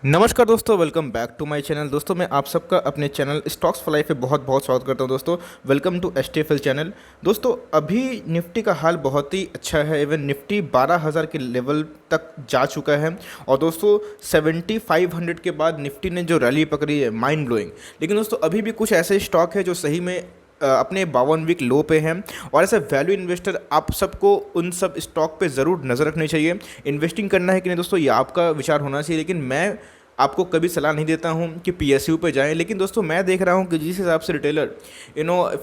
नमस्कार दोस्तों, welcome back to my channel. दोस्तों मैं आप सबका अपने चैनल स्टॉक्स फॉर लाइफ पे बहुत बहुत स्वागत करता हूं। दोस्तों वेलकम टू एसटीएफएल चैनल। दोस्तों अभी निफ्टी का हाल बहुत ही अच्छा है। इवन निफ्टी 12,000 के लेवल तक जा चुका है। और दोस्तों 7500 के बाद निफ्टी ने जो रैली पकड़ी है, माइंड ब्लोइंग। लेकिन दोस्तों अभी भी कुछ ऐसे स्टॉक है जो सही में अपने 52 वीक लो पे हैं। और ऐसे वैल्यू इन्वेस्टर आप सबको उन सब स्टॉक पे ज़रूर नज़र रखनी चाहिए। इन्वेस्टिंग करना है कि नहीं दोस्तों, ये आपका विचार होना चाहिए। लेकिन मैं आपको कभी सलाह नहीं देता हूँ कि पीएसयू पे जाएं। लेकिन दोस्तों मैं देख रहा हूँ कि जिस हिसाब से रिटेलर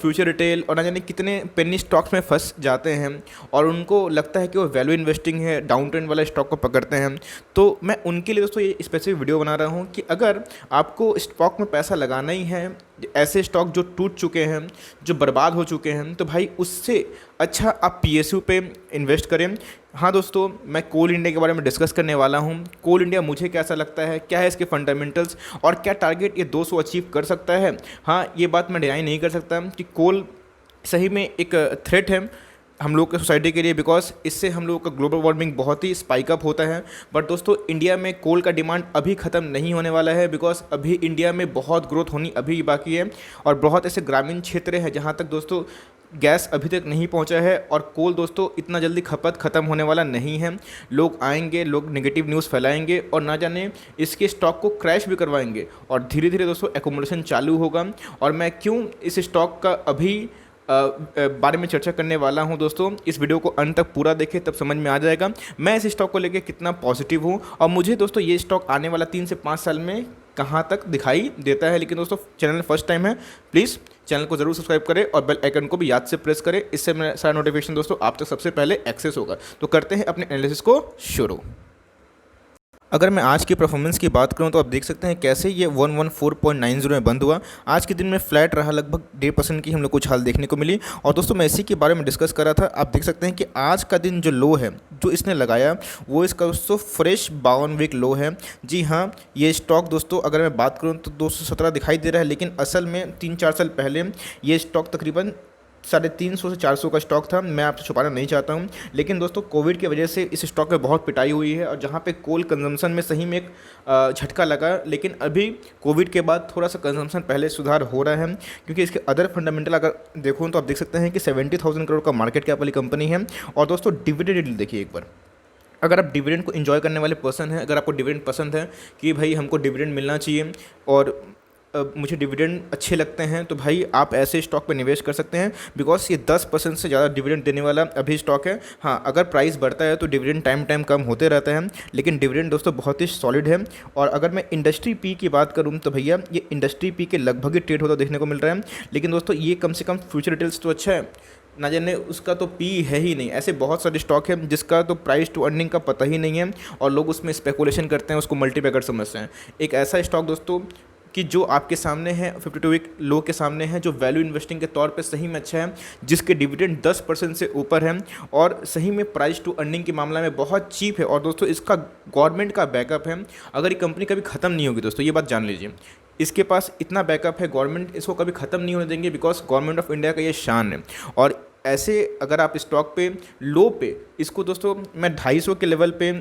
फ्यूचर रिटेल और ना जाने कितने पेनी स्टॉक्स में फंस जाते हैं और उनको लगता है कि वो वैल्यू इन्वेस्टिंग है, डाउन ट्रेंड वाले स्टॉक को पकड़ते हैं। तो मैं उनके लिए दोस्तों ये स्पेसिफिक वीडियो बना रहा हूँ कि अगर आपको स्टॉक में पैसा लगाना ही है, ऐसे स्टॉक जो टूट चुके हैं, जो बर्बाद हो चुके हैं, तो भाई उससे अच्छा आप पीएसयू पे इन्वेस्ट करें। हाँ दोस्तों, मैं कोल इंडिया के बारे में डिस्कस करने वाला हूँ। कोल इंडिया मुझे कैसा लगता है, क्या है इसके फंडामेंटल्स और क्या टारगेट ये 200 अचीव कर सकता है। हाँ, ये बात मैं डिनाई नहीं कर सकता कि कोल सही में एक थ्रेट है हम लोग के सोसाइटी के लिए, बिकॉज इससे हम लोग का ग्लोबल वार्मिंग बहुत ही स्पाइक अप होता है। बट दोस्तों इंडिया में कोल का डिमांड अभी ख़त्म नहीं होने वाला है, बिकॉज अभी इंडिया में बहुत ग्रोथ होनी अभी बाकी है। और बहुत ऐसे ग्रामीण क्षेत्र हैं जहाँ तक दोस्तों गैस अभी तक नहीं पहुंचा है। और कोल दोस्तों इतना जल्दी खपत ख़त्म होने वाला नहीं है। लोग आएंगे, लोग नेगेटिव न्यूज़ फैलाएंगे और ना जाने इसके स्टॉक को क्रैश भी करवाएंगे और धीरे धीरे दोस्तों एकोमोडेशन चालू होगा। और मैं क्यों इस स्टॉक का अभी बारे में चर्चा करने वाला हूं दोस्तों, इस वीडियो को अंत तक पूरा देखें तब समझ में आ जाएगा मैं इस स्टॉक को लेके कितना पॉजिटिव हूं और मुझे दोस्तों ये स्टॉक आने वाला 3 से 5 साल में कहां तक दिखाई देता है। लेकिन दोस्तों चैनल फर्स्ट टाइम है, प्लीज़ चैनल को जरूर सब्सक्राइब करें और बेल आइकन को भी याद से प्रेस करें। इससे मेरा सारा नोटिफिकेशन दोस्तों आप तक सबसे पहले एक्सेस होगा। तो करते हैं अपने एनालिसिस को शुरू। अगर मैं आज की परफॉर्मेंस की बात करूं तो आप देख सकते हैं कैसे ये 114.90 में बंद हुआ। आज के दिन में फ्लैट रहा, लगभग 1.5% की हम लोग को छाल देखने को मिली। और दोस्तों मैं इसी के बारे में डिस्कस कर रहा था। आप देख सकते हैं कि आज का दिन जो लो है जो इसने लगाया वो इसका दोस्तों फ्रेश 52 वीक लो है। जी हाँ, ये स्टॉक दोस्तों अगर मैं बात करूँ तो 217 दिखाई दे रहा है, लेकिन असल में 3-4 साल पहले ये स्टॉक तकरीबन 350 से 400 का स्टॉक था। मैं आपसे छुपाना नहीं चाहता हूं। लेकिन दोस्तों कोविड की वजह से इस स्टॉक में बहुत पिटाई हुई है और जहां पे कोल कंजम्पशन में सही में एक झटका लगा। लेकिन अभी कोविड के बाद थोड़ा सा कंजम्पशन पहले सुधार हो रहा है, क्योंकि इसके अदर फंडामेंटल अगर देखूँ तो आप देख सकते हैं कि 70,000 करोड़ का मार्केट कैप वाली कंपनी है। और दोस्तों डिविडेंड देखिए एक बार, अगर आप डिविडेंड को एंजॉय करने वाले पर्सन हैं, अगर आपको डिविडेंड पसंद है कि भाई हमको डिविडेंड मिलना चाहिए और मुझे डिविडेंड अच्छे लगते हैं, तो भाई आप ऐसे स्टॉक पे निवेश कर सकते हैं। बिकॉज ये 10% से ज़्यादा डिविडेंड देने वाला अभी स्टॉक है। हाँ, अगर प्राइस बढ़ता है तो डिविडेंड टाइम कम होते रहता है, लेकिन डिविडेंड दोस्तों बहुत ही सॉलिड है। और अगर मैं इंडस्ट्री पी की बात करूँ तो भैया ये इंडस्ट्री पी के लगभग ही ट्रेड होता देखने को मिल रहा है। लेकिन दोस्तों ये कम से कम फ्यूचर डिटेल्स तो अच्छा है, ना जाने उसका तो पी है ही नहीं। ऐसे बहुत सारे स्टॉक हैं जिसका तो प्राइस टू अर्निंग का पता ही नहीं है और लोग उसमें स्पेकुलेशन करते हैं, उसको मल्टीपैकर समझते हैं। एक ऐसा स्टॉक दोस्तों कि जो आपके सामने है 52 वीक लो के सामने है, जो वैल्यू इन्वेस्टिंग के तौर पे सही में अच्छा है, जिसके डिविडेंड 10% से ऊपर है और सही में प्राइस टू अर्निंग के मामला में बहुत चीप है। और दोस्तों इसका गवर्नमेंट का बैकअप है। अगर ये कंपनी कभी ख़त्म नहीं होगी दोस्तों, ये बात जान लीजिए, इसके पास इतना बैकअप है, गवर्नमेंट इसको कभी ख़त्म नहीं होने देंगे, बिकॉज गवर्नमेंट ऑफ इंडिया का ये शान है। और ऐसे अगर आप स्टॉक पे लो पे इसको दोस्तों मैं 250 के लेवल पे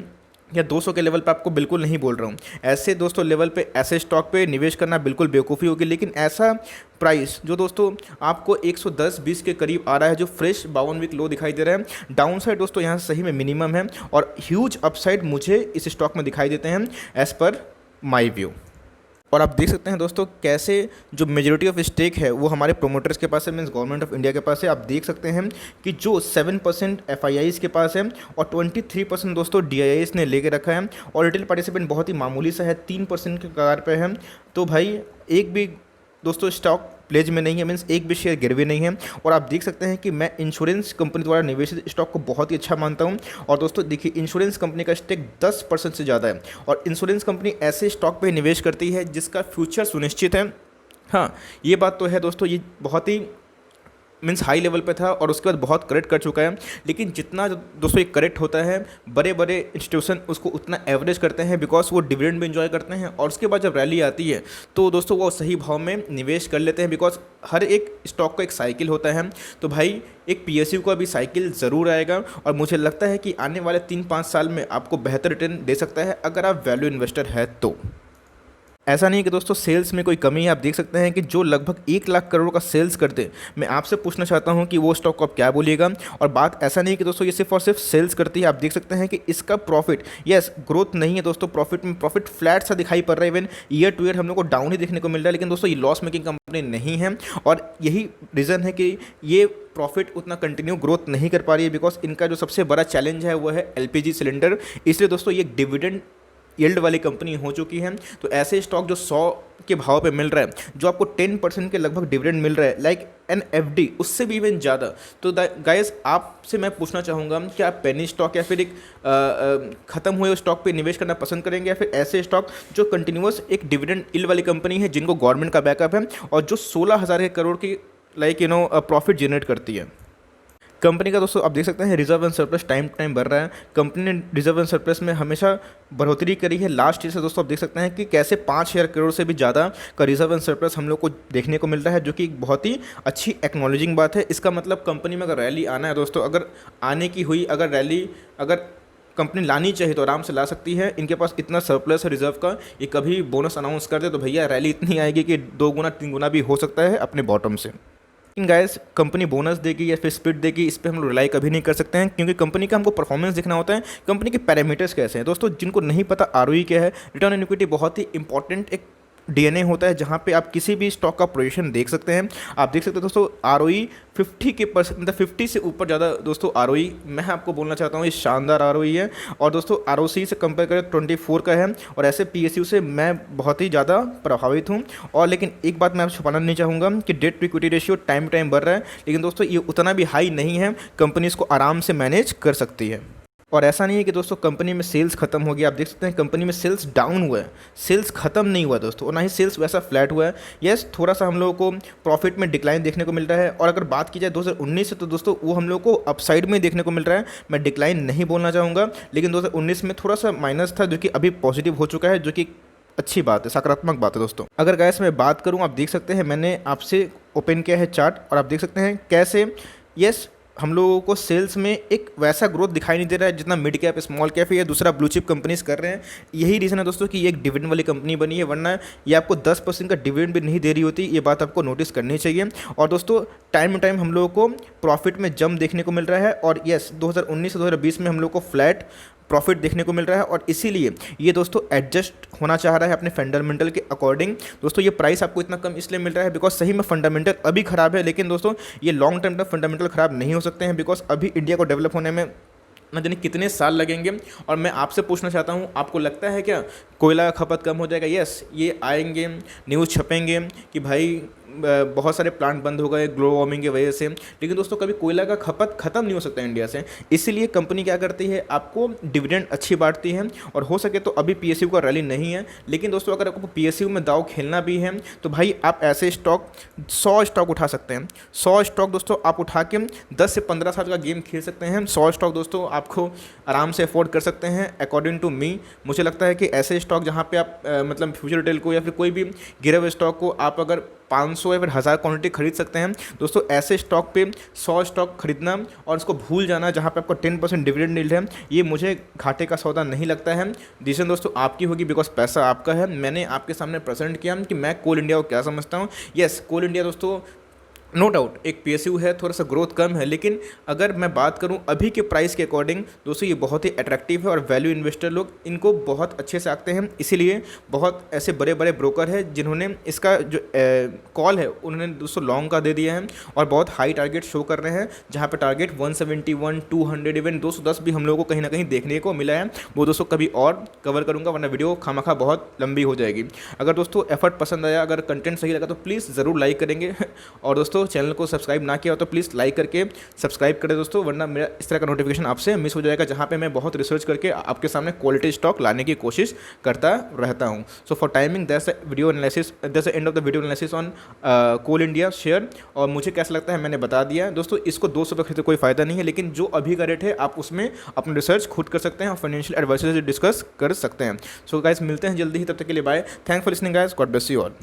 या 200 के लेवल पे आपको बिल्कुल नहीं बोल रहा हूँ, ऐसे दोस्तों लेवल पे ऐसे स्टॉक पे निवेश करना बिल्कुल बेवकूफ़ी होगी। लेकिन ऐसा प्राइस जो दोस्तों आपको 110-20 के करीब आ रहा है, जो फ्रेश 52 वीक लो दिखाई दे रहा है, डाउन साइड दोस्तों यहाँ सही में मिनिमम है और ह्यूज अपसाइड मुझे इस स्टॉक में दिखाई देते हैं एज़ पर माई व्यू। और आप देख सकते हैं दोस्तों कैसे जो मेजोरिटी ऑफ स्टेक है वो हमारे प्रोमोटर्स के पास है, मीन्स गवर्नमेंट ऑफ इंडिया के पास है। आप देख सकते हैं कि जो 7% एफआईआईज़ के पास है और 23% दोस्तों डीआईआईज़ ने लेके रखा है और रिटेल पार्टिसिपेंट बहुत ही मामूली सा है, 3% के कगार पे है। तो भाई एक भी दोस्तों स्टॉक प्लेज में नहीं है, मीन्स एक भी शेयर गिरवी नहीं है। और आप देख सकते हैं कि मैं इंश्योरेंस कंपनी द्वारा निवेशित स्टॉक को बहुत ही अच्छा मानता हूं। और दोस्तों देखिए इंश्योरेंस कंपनी का स्टेक 10% से ज़्यादा है और इंश्योरेंस कंपनी ऐसे स्टॉक पे निवेश करती है जिसका फ्यूचर सुनिश्चित है। हाँ, ये बात तो है दोस्तों, ये बहुत ही मीन्स हाई लेवल पे था और उसके बाद बहुत करेक्ट कर चुका है। लेकिन जितना दोस्तों ये करेक्ट होता है, बड़े बड़े इंस्टीट्यूशन उसको उतना एवरेज करते हैं, बिकॉज वो डिविडेंड भी इंजॉय करते हैं और उसके बाद जब रैली आती है तो दोस्तों वो सही भाव में निवेश कर लेते हैं, बिकॉज हर एक स्टॉक का एक साइकिल होता है। तो भाई एक पीएसयू का भी साइकिल ज़रूर आएगा और मुझे लगता है कि आने वाले 3-5 साल में आपको बेहतर रिटर्न दे सकता है अगर आप वैल्यू इन्वेस्टर है तो। ऐसा नहीं है कि दोस्तों सेल्स में कोई कमी है। आप देख सकते हैं कि जो लगभग 1 लाख करोड़ का सेल्स करते हैं, मैं आपसे पूछना चाहता हूं कि वो स्टॉक को आप क्या बोलिएगा। और बात ऐसा नहीं है कि दोस्तों ये सिर्फ और सिर्फ सेल्स करती है। आप देख सकते हैं कि इसका प्रॉफिट, यस ग्रोथ नहीं है दोस्तों, प्रॉफिट में प्रॉफिट फ्लैट सा दिखाई पड़ रहा है। इवन ईयर टू ईयर हम लोग को डाउन ही देखने को मिल रहा है। लेकिन दोस्तों ये लॉस मेकिंग कंपनी नहीं है, और यही रीज़न है कि ये प्रॉफिट उतना कंटिन्यू ग्रोथ नहीं कर पा रही है, बिकॉज इनका जो सबसे बड़ा चैलेंज है वो है एलपीजी सिलेंडर। इसलिए दोस्तों ये डिविडेंड यील्ड वाली कंपनी हो चुकी है। तो ऐसे स्टॉक जो 100 के भाव पे मिल रहा है, जो आपको 10% के लगभग डिविडेंड मिल रहा है, लाइक एन एफडी, उससे भी इवन ज़्यादा। तो गाइस आपसे मैं पूछना चाहूँगा कि आप पेनी स्टॉक या फिर एक ख़त्म हुए स्टॉक पे निवेश करना पसंद करेंगे, या फिर ऐसे स्टॉक जो कंटिन्यूअस एक डिविडेंड यील्ड वाली कंपनी है, जिनको गवर्नमेंट का बैकअप है और जो 16,000 करोड़ की प्रॉफिट जनरेट करती है। कंपनी का दोस्तों आप देख सकते हैं reserve and surplus time to time बढ़ रहा है। कंपनी ने रिजर्व एंड सरप्लस में हमेशा बढ़ोतरी करी है। लास्ट ईयर से दोस्तों आप देख सकते हैं कि कैसे 5,000 करोड़ से भी ज़्यादा का रिजर्व एंड सरप्लस हम लोग को देखने को मिल रहा है, जो कि एक बहुत ही अच्छी एक्नॉलेजिंग बात है। इसका मतलब कंपनी में अगर रैली आना है दोस्तों, अगर आने की हुई, अगर रैली अगर कंपनी लानी चाहिए तो आराम से ला सकती है। इनके पास इतना सरप्लस है रिजर्व का, ये कभी बोनस अनाउंस कर दे तो भैया रैली इतनी आएगी कि 2 गुना 3 गुना भी हो सकता है अपने बॉटम से। लेकिन गाइस कंपनी बोनस देगी या फिर स्प्लिट देगी, इस पर हम लोग रिलाई कभी नहीं कर सकते हैं, क्योंकि कंपनी का हमको परफॉर्मेंस देखना होता है, कंपनी के पैरामीटर्स कैसे हैं। दोस्तों जिनको नहीं पता आरओई क्या है, रिटर्न ऑन इक्विटी बहुत ही इंपॉर्टेंट एक डीएनए होता है, जहाँ पे आप किसी भी स्टॉक का पोजीशन देख सकते हैं। आप देख सकते हैं दोस्तों आरओई 50 के परसेंट, मतलब 50 से ऊपर ज़्यादा दोस्तों आरओई मैं आपको बोलना चाहता हूँ ये शानदार आरओई है। और दोस्तों आरओसी से कंपेयर करें 24 का है, और ऐसे पीएसयू से मैं बहुत ही ज़्यादा प्रभावित हूँ। और लेकिन एक बात मैं आपसे छुपाना नहीं चाहूँगा कि debt to equity ratio time to time बढ़ रहा है, लेकिन दोस्तों ये उतना भी हाई नहीं है, कंपनी इसको आराम से मैनेज कर सकती है। और ऐसा नहीं है कि दोस्तों कंपनी में सेल्स खत्म हो गया। आप देख सकते हैं कंपनी में सेल्स डाउन हुआ है, सेल्स खत्म नहीं हुआ दोस्तों, और ना ही सेल्स वैसा फ्लैट हुआ है। यस थोड़ा सा हम लोगों को प्रॉफिट में डिक्लाइन देखने को मिल रहा है। और अगर बात की जाए 2019 से, तो दोस्तों वो हम लोग को अपसाइड में देखने को मिल रहा है। मैं डिक्लाइन नहीं बोलना चाहूँगा, लेकिन 2019 में थोड़ा सा माइनस था, जो कि अभी पॉजिटिव हो चुका है, जो कि अच्छी बात है, सकारात्मक बात है दोस्तों। अगर गैस मैं बात करूँ, आप देख सकते हैं मैंने आपसे ओपन किया है चार्ट, और आप देख सकते हैं कैसे यस हम लोगों को सेल्स में एक वैसा ग्रोथ दिखाई नहीं दे रहा है जितना मिड कैप, स्मॉल कैप या दूसरा ब्लू चिप कंपनीज कर रहे हैं। यही रीज़न है दोस्तों कि ये एक डिविडेंड वाली कंपनी बनी है, वरना ये आपको 10% का डिविडेंड भी नहीं दे रही होती। ये बात आपको नोटिस करनी चाहिए। और दोस्तों टाइम टू टाइम हम लोगों को प्रॉफिट में जंप देखने को मिल रहा है, और यस 2019 से 2020 में हम लोग को फ्लैट प्रॉफिट देखने को मिल रहा है। और इसीलिए ये दोस्तों एडजस्ट होना चाह रहा है अपने फंडामेंटल के अकॉर्डिंग। दोस्तों ये प्राइस आपको इतना कम इसलिए मिल रहा है बिकॉज सही में फंडामेंटल अभी ख़राब है, लेकिन दोस्तों ये लॉन्ग टर्म तक फंडामेंटल ख़राब नहीं हो सकते हैं, बिकॉज अभी इंडिया को डेवलप होने में न जाने कितने साल लगेंगे। और मैं आपसे पूछना चाहता हूँ, आपको लगता है क्या कोयला का खपत कम हो जाएगा? यस ये आएंगे, न्यूज़ छपेंगे कि भाई बहुत सारे प्लांट बंद हो गए ग्लोबल वार्मिंग की वजह से, लेकिन दोस्तों कभी कोयला का खपत खत्म नहीं हो सकता इंडिया से। इसीलिए कंपनी क्या करती है, आपको डिविडेंड अच्छी बांटती है। और हो सके तो अभी पीएसयू का रैली नहीं है, लेकिन दोस्तों अगर आपको पीएसयू में दाव खेलना भी है तो भाई आप ऐसे स्टॉक 100 स्टॉक उठा सकते हैं। 100 स्टॉक दोस्तों आप उठा के 10 से 15 साल का गेम खेल सकते हैं। 100 स्टॉक दोस्तों आपको आराम से अफोर्ड कर सकते हैं अकॉर्डिंग टू मी। मुझे लगता है कि ऐसे स्टॉक जहाँ पे आप मतलब फ्यूचर रिटेल को या फिर कोई भी गिरे हुए स्टॉक को आप अगर 500 या फिर 1000 क्वांटिटी खरीद सकते हैं। दोस्तों ऐसे स्टॉक पे 100 स्टॉक खरीदना और उसको भूल जाना जहाँ पे आपको 10% डिविडेंड मिल रहा है, ये मुझे घाटे का सौदा नहीं लगता है। डिसीजन दोस्तों आपकी होगी बिकॉज पैसा आपका है। मैंने आपके सामने प्रेजेंट किया कि मैं कोल इंडिया को क्या समझता हूँ। यस कोल इंडिया दोस्तों नो डाउट एक पीएसयू है, थोड़ा सा ग्रोथ कम है, लेकिन अगर मैं बात करूं अभी के प्राइस के अकॉर्डिंग दोस्तों ये बहुत ही अट्रैक्टिव है और वैल्यू इन्वेस्टर लोग इनको बहुत अच्छे से आते हैं। इसीलिए बहुत ऐसे बड़े बड़े ब्रोकर हैं जिन्होंने इसका जो कॉल है उन्होंने दोस्तों लॉन्ग का दे दिया है और बहुत हाई टारगेट शो कर रहे हैं, जहाँ पर टारगेट 171, 200 इवन 210 भी हम लोगों को कहीं ना कहीं देखने को मिला है। वो दोस्तों कभी और कवर करूँगा, वरना वीडियो खामखा बहुत लंबी हो जाएगी। अगर दोस्तों एफर्ट पसंद आया, अगर कंटेंट सही लगा तो प्लीज़ ज़रूर लाइक करेंगे, और दोस्तों चैनल को सब्सक्राइब ना किया हो तो प्लीज़ लाइक करके सब्सक्राइब करें दोस्तों, वरना मेरा इस तरह का नोटिफिकेशन आपसे मिस हो जाएगा, जहाँ पे मैं बहुत रिसर्च करके आपके सामने क्वालिटी स्टॉक लाने की कोशिश करता रहता हूँ। So for timing that's the video analysis, that's the end of the video analysis on Coal India share. और मुझे कैसा लगता है मैंने बता दिया दोस्तों। इसको 200 रुपये खरीदे कोई फ़ायदा नहीं है, लेकिन जो अभी का रेट है आप उसमें अपनी रिसर्च खुद कर सकते हैं और फाइनेंशियल एडवाइजर से डिस्कस कर सकते हैं। सो गाइस मिलते हैं जल्दी ही, तब तक के लिए bye. Thanks for listening guys, God bless you all.